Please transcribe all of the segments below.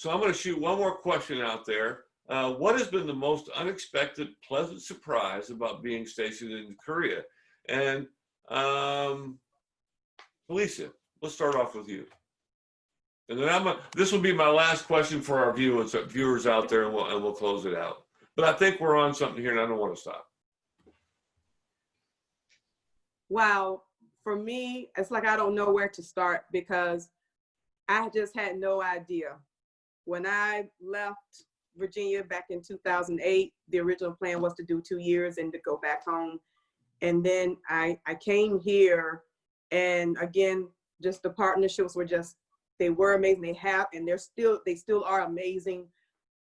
So I'm going to shoot one more question out there. What has been the most unexpected, pleasant surprise about being stationed in Korea? And Felicia, let's start off with you. And then this will be my last question for our viewers out there, and we'll close it out. But I think we're on something here, and I don't want to stop. Wow, for me, it's like I don't know where to start because I just had no idea. When I left Virginia back in 2008, the original plan was to do 2 years and to go back home. And then I came here, and again, just the partnerships were just, they were amazing. They have, and they still are amazing.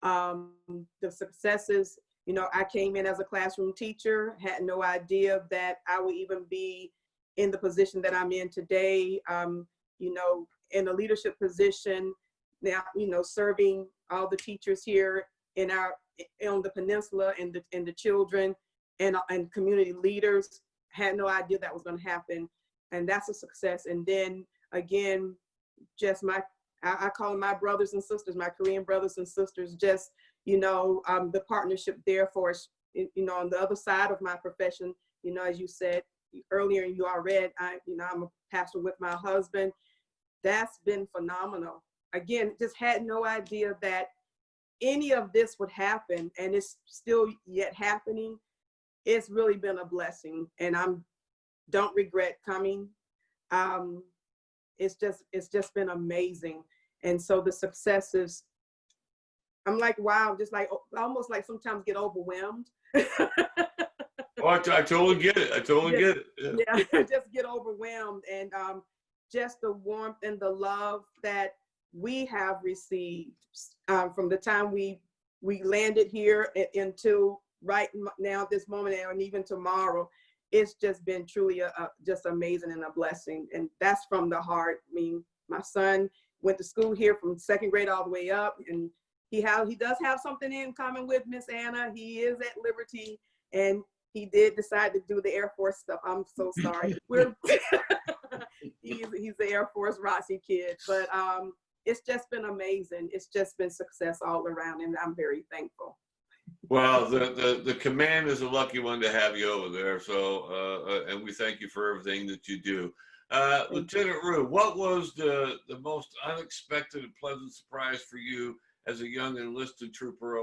The successes, you know, I came in as a classroom teacher, had no idea that I would even be in the position that I'm in today, you know, in a leadership position now, you know, serving all the teachers here on the peninsula and the children and community leaders. Had no idea that was going to happen. And that's a success. And then again, just I call them my brothers and sisters, my Korean brothers and sisters, just, you know, the partnership there for us, you know, on the other side of my profession, you know, as you said earlier, you all read, you know, I'm a pastor with my husband. That's been phenomenal. Again, just had no idea that any of this would happen, and it's still yet happening. It's really been a blessing, and don't regret coming. It's just been amazing. And so the successes, I'm like, wow, just like almost like sometimes get overwhelmed. Oh, I totally get it. I totally get it. Yeah, just get overwhelmed. And just the warmth and the love that we have received from the time we landed here until right now, this moment, and even tomorrow. It's just been truly just amazing and a blessing. And that's from the heart. I mean, my son went to school here from 2nd grade all the way up, and he does have something in common with Miss Anna. He is at Liberty, and he did decide to do the Air Force stuff. I'm so sorry. He's the Air Force ROTC kid, but it's just been amazing. It's just been success all around, and I'm very thankful. Well, the command is a lucky one to have you over there. So, and we thank you for everything that you do. Lieutenant Rue, what was the most unexpected and pleasant surprise for you as a young enlisted trooper,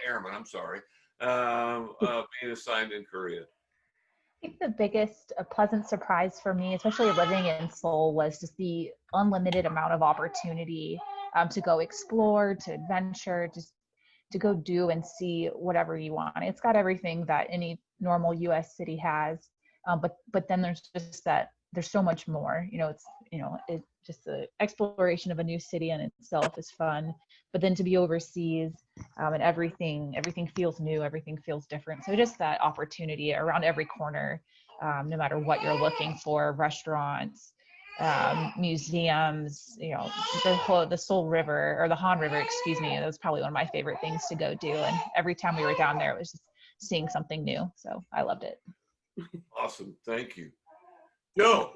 airman, I'm sorry, being assigned in Korea? I think the biggest pleasant surprise for me, especially living in Seoul, was just the unlimited amount of opportunity to go explore, to adventure, just to go do and see whatever you want. It's got everything that any normal U.S. city has, but then there's just that there's so much more. It's just the exploration of a new city in itself is fun, but then to be overseas and everything feels new, everything feels different. So just that opportunity around every corner, no matter what you're looking for, restaurants, museums, the Seoul River, or the Han River, excuse me. That was probably one of my favorite things to go do. And every time we were down there, it was just seeing something new. So I loved it. Awesome. Thank you. Joe,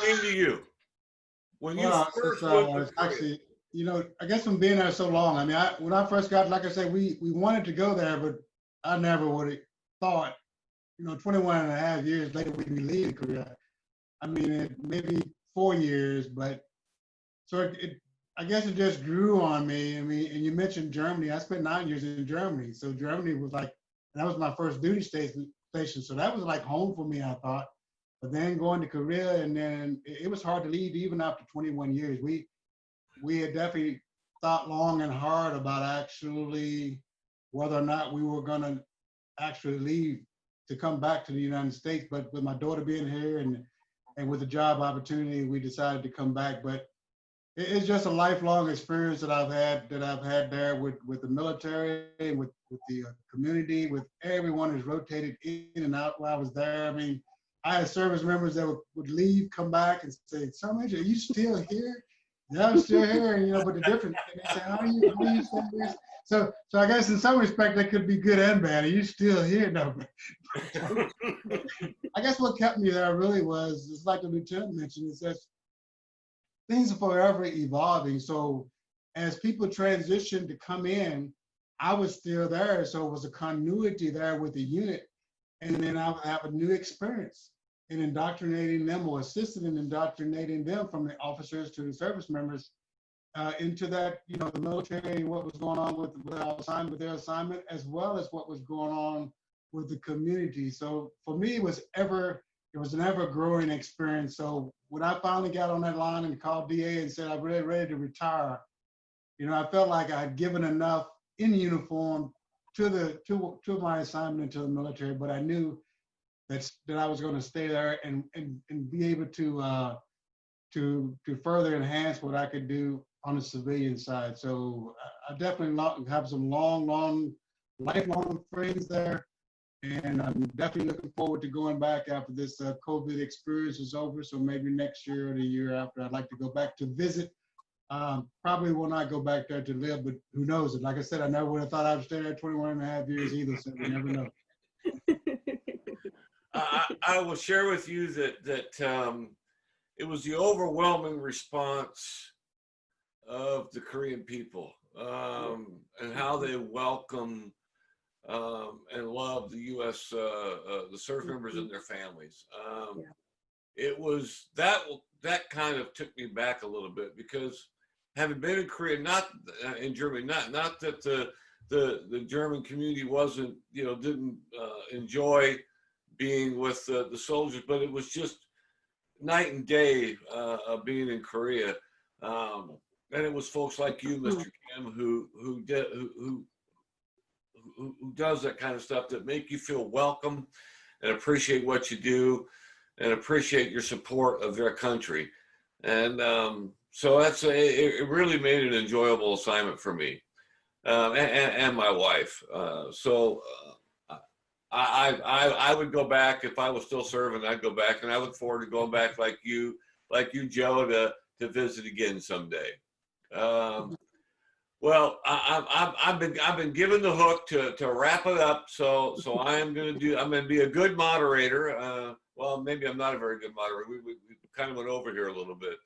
same to you. When you first went to actually, I guess from being there so long, I mean, when I first got, like I said, we wanted to go there, but I never would have thought, 21 and a half years later, we'd be leaving Korea. I mean, maybe 4 years, but so I guess it just grew on me. I mean, and you mentioned Germany. I spent 9 years in Germany. So Germany was like, that was my first duty station. So that was like home for me, I thought. But then going to Korea, and then it was hard to leave even after 21 years. We had definitely thought long and hard about actually whether or not we were going to actually leave to come back to the United States. But with my daughter being here and with the job opportunity, we decided to come back. But it's just a lifelong experience that I've had there with the military, with the community, with everyone who's rotated in and out while I was there. I mean, I had service members that would leave, come back, and say, "So Major, are you still here?" "Yeah, I'm still here." But the difference, they say, "How are you still here?" So I guess in some respect that could be good and bad. Are you still here? No. I guess what kept me there really was, it's like the lieutenant mentioned, is that things are forever evolving. So as people transitioned to come in, I was still there. So it was a continuity there with the unit. And then I would have a new experience in indoctrinating them or assisting in indoctrinating them from the officers to the service members into that, the military, what was going on with their assignment, as well as what was going on with the community. So for me, it was an ever growing experience. So when I finally got on that line and called DA and said I'm really ready to retire, I felt like I had given enough in uniform to my assignment into the military, but I knew that I was going to stay there and be able to further enhance what I could do on the civilian side. So I definitely have some lifelong friends there. And I'm definitely looking forward to going back after this COVID experience is over. So maybe next year or the year after, I'd like to go back to visit. Probably will not go back there to live, but who knows? Like I said, I never would have thought I would stay there 21 and a half years either. So we never know. I will share with you that it was the overwhelming response of the Korean people and how they welcome and love the U.S. The service members and their families. It was that kind of took me back a little bit, because having been in Korea, not in Germany, not that the German community wasn't, didn't enjoy being with the soldiers, but it was just night and day being in Korea. And it was folks like you, Mr. Kim, who does that kind of stuff that make you feel welcome and appreciate what you do and appreciate your support of their country. And so it really made an enjoyable assignment for me and my wife. I would go back if I was still serving. I'd go back, and I look forward to going back like you, Joe, to visit again someday. Well, I've been given the hook to wrap it up. So I'm going to be a good moderator. Well, maybe I'm not a very good moderator. We kind of went over here a little bit,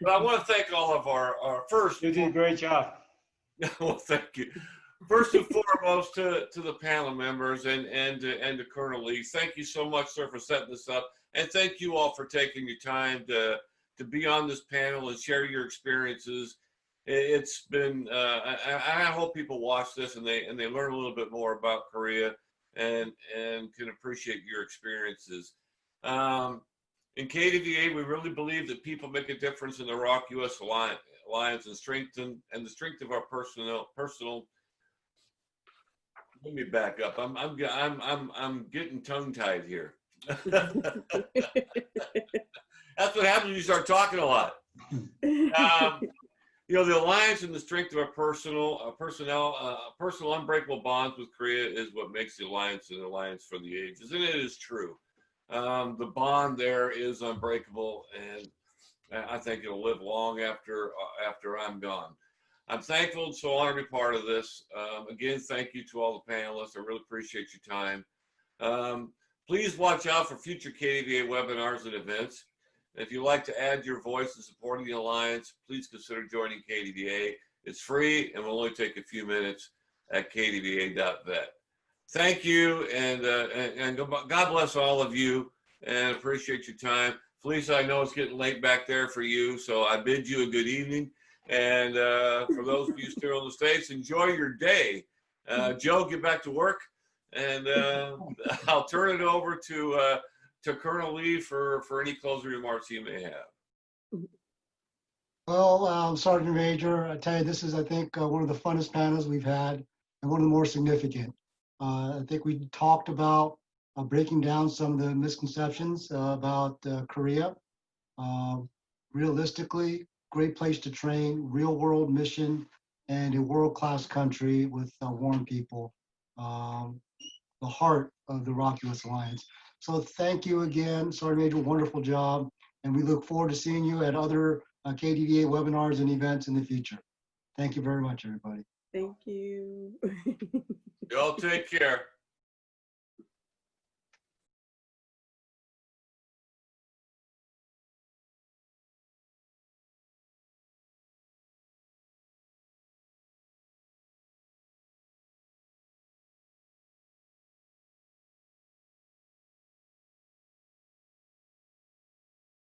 but I want to thank all of our first. You did a great job. Well, thank you. First and foremost to the panel members and to Colonel Lee. Thank you so much, sir, for setting this up, and thank you all for taking your time to be on this panel and share your experiences. It's been I hope people watch this and they learn a little bit more about Korea and can appreciate your experiences. In KDVA, we really believe that people make a difference in the ROK-U.S. Alliance and the strength of our personal. Let me back up. I'm getting tongue-tied here. That's what happens when you start talking a lot. The alliance and the strength of our personal unbreakable bonds with Korea is what makes the alliance an alliance for the ages, and it is true. The bond there is unbreakable, and I think it'll live long after I'm gone. I'm thankful and so honored to be part of this. Again, thank you to all the panelists. I really appreciate your time. Please watch out for future KDVA webinars and events. If you'd like to add your voice in supporting the Alliance, please consider joining KDVA. It's free and will only take a few minutes at kdva.vet. Thank you, and God bless all of you, and appreciate your time. Felicia, I know it's getting late back there for you, so I bid you a good evening. And for those of you still in the States, enjoy your day. Joe, get back to work, and I'll turn it over to Colonel Lee for any closing remarks he may have. Well, Sergeant Major, I tell you, this is, I think, one of the funnest panels we've had and one of the more significant. I think we talked about breaking down some of the misconceptions about Korea. Realistically, great place to train, real world mission, and a world-class country with warm people, the heart of the ROK-U.S. Alliance. So thank you again, Sergeant Major, wonderful job. And we look forward to seeing you at other KDVA webinars and events in the future. Thank you very much, everybody. Thank you. Y'all take care.